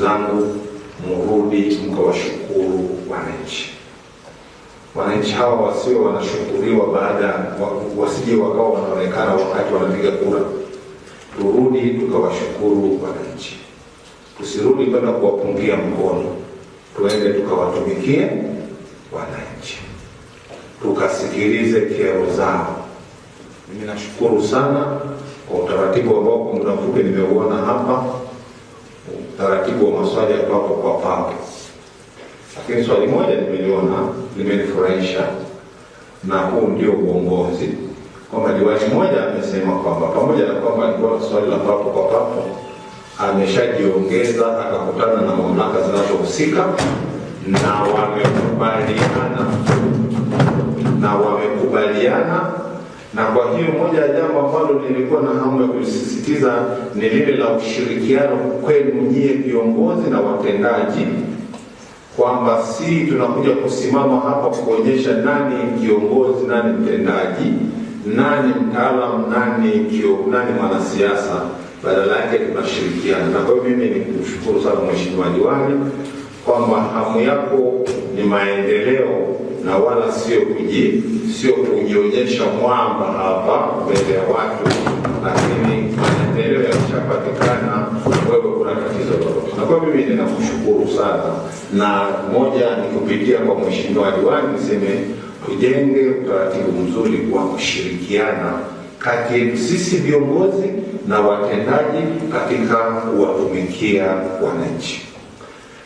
zangu, mrudi mkawashukuru wananchi. Wananchi hawa wasiwe wanashukuriwa wasije wakawa wanaonekana wakati wanapiga kura. Turudi tukawashukuru wananchi. Tusirudi kwenda kuwapungia mkono. Tuende tukawatumikie wananchi. Tukasikilize kero zao. Mimi nashukuru sana kwa utaratibu ambao kwa muda mfupi nimeuona hapa, utaratibu wa maswali ya papo kwa papo. Lakini swali moja nimeliona limenifurahisha, na huu ndio uongozi. Kwamba diwani mmoja amesema kwamba pamoja na kwamba alikuwa swali la papo kwa papo, ameshajiongeza akakutana na mamlaka zinazohusika na wamekubaliana. Na kwa hiyo moja ya jambo ambalo nilikuwa na hamu ya kulisisitiza ni lile la ushirikiano kwenu nyie viongozi na watendaji, kwamba si tunakuja kusimama hapa kuonyesha nani kiongozi, nani mtendaji, nani mtaalamu, nani mwanasiasa. Badala yake tunashirikiana. Na kwa hiyo mimi nikushukuru sana Mheshimiwa Diwani kwamba hamu yako ni maendeleo na wala sio kujionyesha mwamba hapa mbele ya watu, lakini maendeleo yakishapatikana wewe kuna tatizo lolote. Na kwa hiyo mimi ninakushukuru sana, na moja ni kupitia kwa Mheshimiwa Diwani niseme tujenge utaratibu mzuri wa kushirikiana kati yetu sisi viongozi na watendaji katika kuwatumikia wananchi.